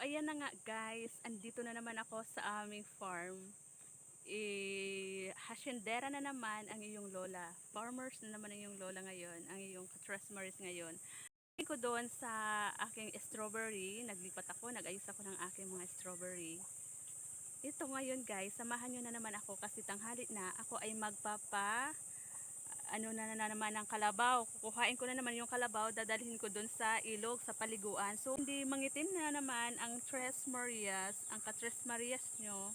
ayan na nga guys, andito na naman ako sa aming farm. Hasyendera na naman ang iyong lola. Farmers na naman ang iyong lola ngayon, ang iyong Tresmaris ngayon. Hindi ko doon sa aking strawberry, naglipat ako, nag-ayos ako ng aking mga strawberry. Ito ngayon guys, samahan nyo na naman ako kasi tanghali na ako ay ano na naman ng kalabaw. Kukuhain ko na naman yung kalabaw, dadalhin ko dun sa ilog, sa paliguan. So, hindi mangitim na naman ang Tres Marias, ang ka-Tres Marias nyo.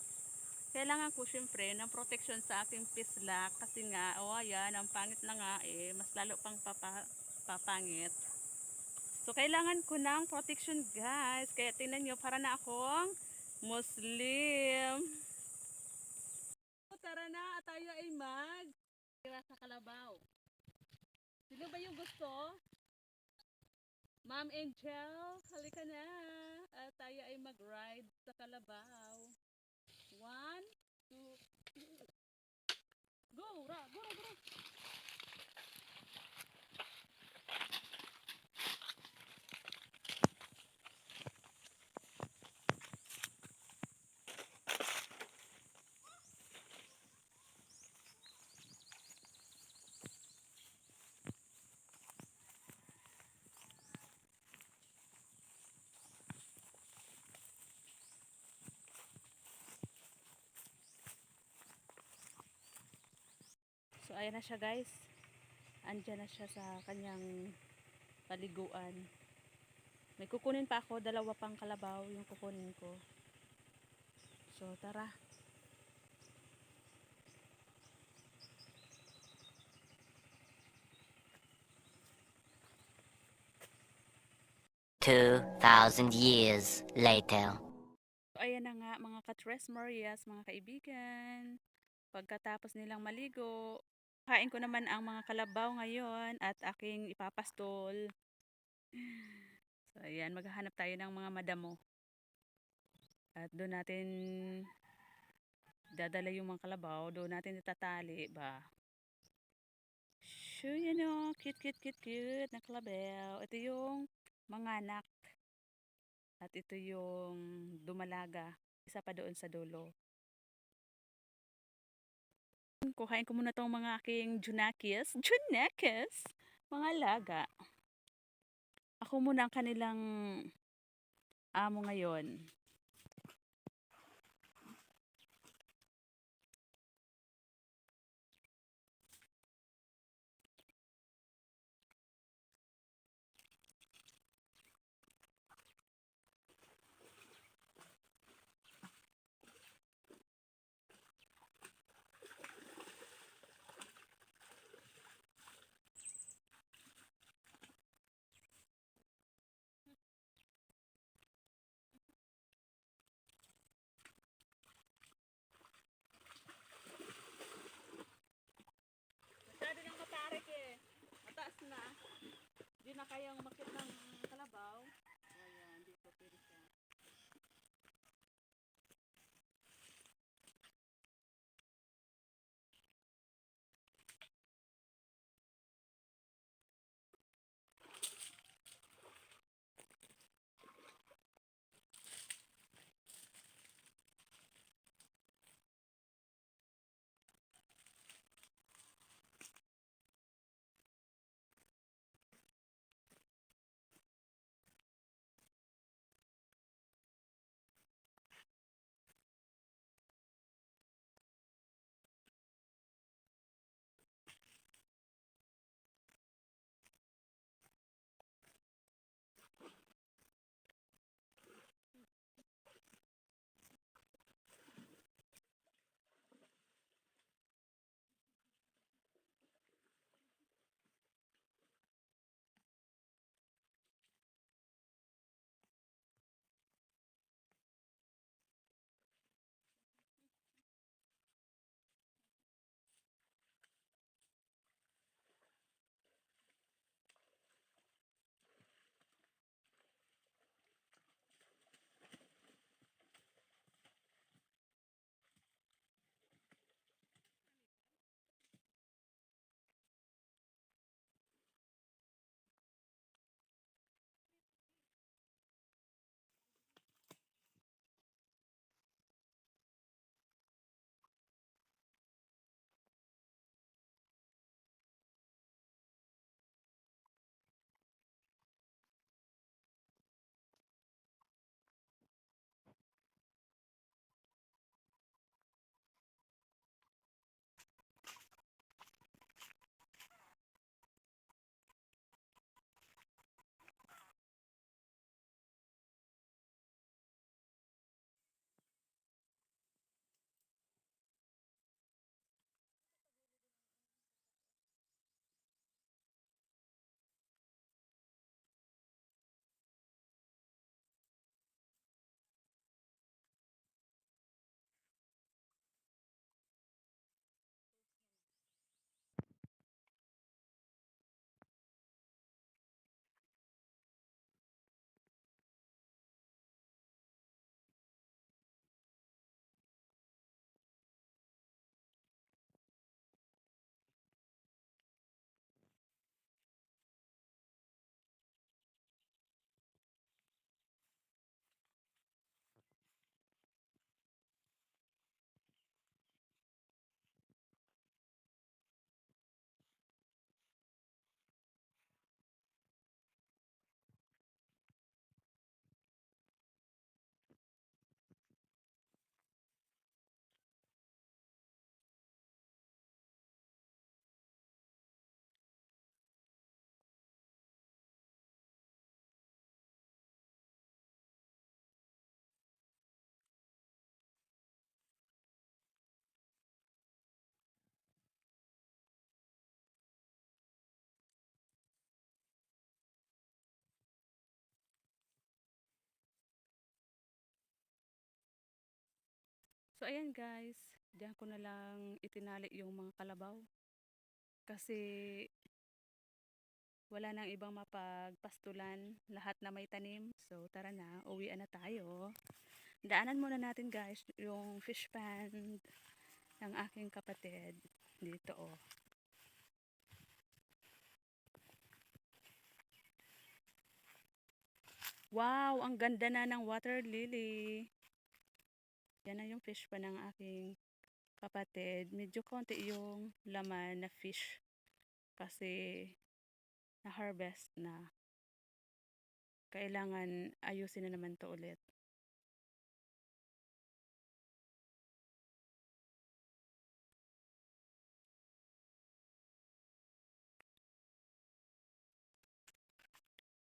Kailangan ko syempre ng protection sa aking pislak kasi nga, ayan, ang pangit na nga mas lalo pang papangit. So, kailangan ko ng protection guys. Kaya tingnan nyo, para na akong Muslim. Tara na, tayo ay tira sa kalabaw. Sino ba yung gusto? Ma'am Angel, halika na. At tayo ay mag-ride sa kalabaw. 1, 2, go! Go! So ayan na siya guys. Andyan na siya sa kanyang paliguan. May kukunin pa ako, dalawa pang kalabaw yung kukunin ko. So tara. 2,000 years later. So ayan na nga mga ka-Tres Marias, mga kaibigan. Pagkatapos nilang maligo, kain ko naman ang mga kalabaw ngayon at aking ipapastol. So ayan, maghahanap tayo ng mga madamo. At doon natin dadala yung mga kalabaw, doon natin itatali ba. So yan o, cute na kalabaw. Ito yung mga anak. At ito yung dumalaga. Isa pa doon sa dulo. Kuhain ko muna tong mga aking junakis. Mga alaga. Ako muna ang kanilang amo ngayon. Masyado nang matarik mataas na. Hindi na kayang umakyat ng kalabaw. Ayan, dito pwede siya. So ayan guys, diyan ko na lang itinali yung mga kalabaw. Kasi wala nang ibang mapagpastulan, lahat na may tanim. So tara na, uwian na tayo. Daanan muna natin guys yung fish pond ng aking kapatid. Dito oh. Wow, ang ganda na ng water lily. Yan na yung fish pond ng aking kapatid. Medyo konti yung laman na fish kasi na-harvest na. Kailangan ayusin na naman to ulit.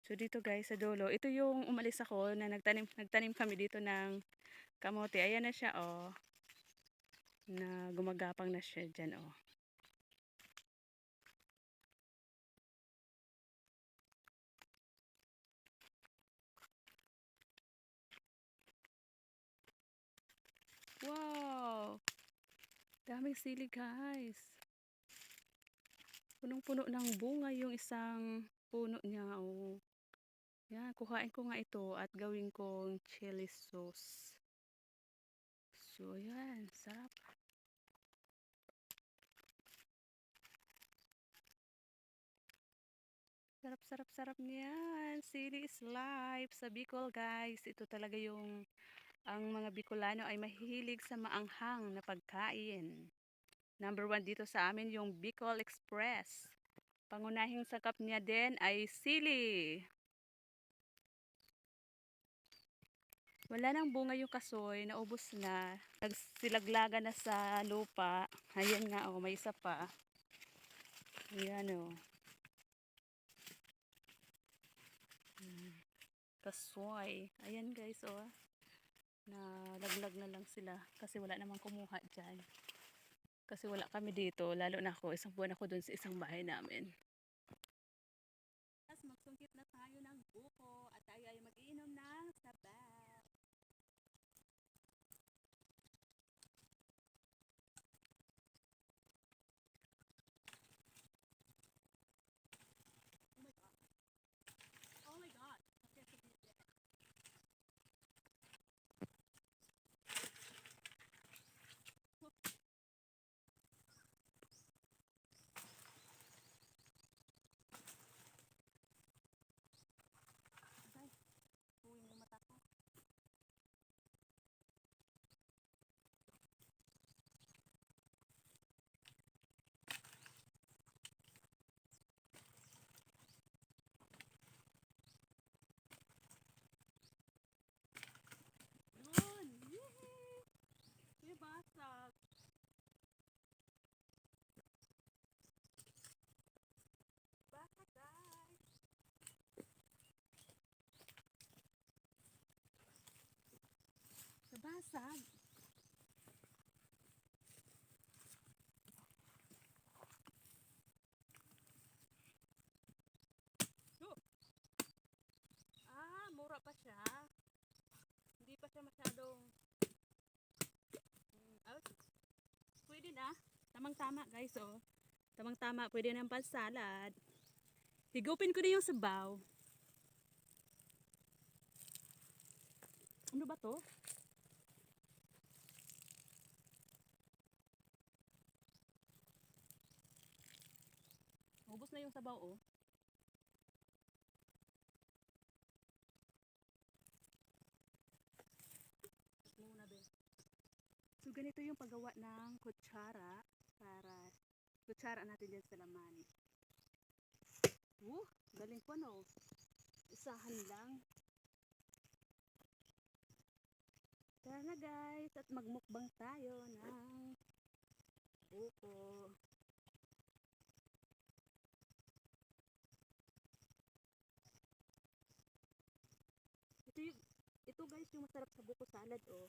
So dito guys sa dulo, ito yung umalis ako na nagtanim kami dito ng kamote. Ayan na siya oh. Na gumagapang na siya diyan oh. Wow! Daming sili guys. Punong-puno ng bunga yung isang puno niya oh. Yan, kuhain ko nga ito at gawin kong chili sauce. So yan, sarap. Sarap, sarap, sarap niyan. Sili is life sa Bicol guys. Ito talaga yung ang mga Bicolano ay mahilig sa maanghang na pagkain. Number 1 dito sa amin yung Bicol Express. Pangunahing sakap niya din ay sili. Wala nang bunga yung kasoy, naubos na. Nagsilaglaga na sa lupa. Ayan nga oh, may isa pa. Ayan oh. Kasoy. Ayan guys oh. Nalaglag na lang sila kasi wala namang kumuha dyan. Kasi wala kami dito, lalo na ako, isang buwan ako dun sa isang bahay namin. Magsungkit na tayo ng buko at tayo ay mag-iinom ng sabaw. Oh my god. Okay, huwing yung mata ko. Yun! Yehey! May basag. Basag guys! Nabasag. Oh. Ah, mura pa siya. Hindi pa siya masyadong out. Pwede na. Tamang-tama guys oh. Tamang-tama, pwede na yung pansalad. Higupin ko na yung sabaw. Ano ba to? Ubos na yung sabaw oh. Muna din. So ganito yung paggawa ng kutsara para kutsara natin dyan sa laman. Galing pa no. Isahan lang. Tara na guys at magmukbang tayo ng buko. Ito guys yung masarap sa buko salad oh.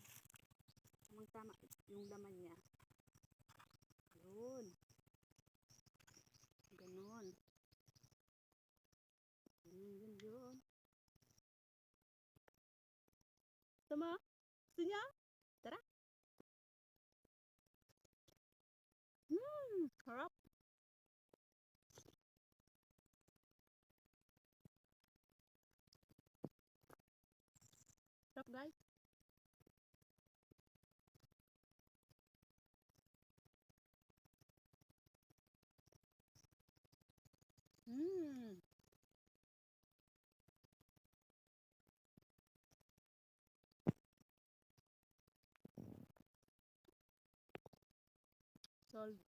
Tamang tama yung laman niya. Yun. Ganon. Yun. Tama? Gusto niya? Tara. Guys. Mmm. Solve.